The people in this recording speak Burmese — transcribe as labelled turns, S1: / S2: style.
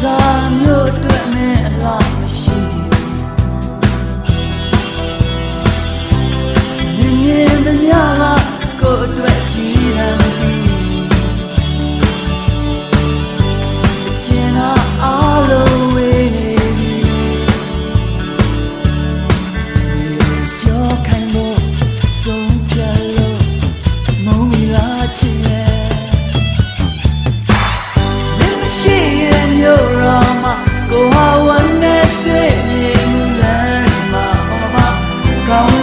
S1: စားမျိုးအတွက်နဲ့အလားမရှိမြင်သမျှကကိုယ်အတွက်ကြီးဟန်ပြီးကျင်နာအားလုံးဝေးနေပြီကြောက်ခိုင်းလို့ဆုံးဖြတ်လို့မုန်းမိလားချစ်ရဲ့မရှိရဲ့မျိုးတော်မှာကိုဟာဝမ်းနဲ့စိတ်နေလမ်းမှာကောင်း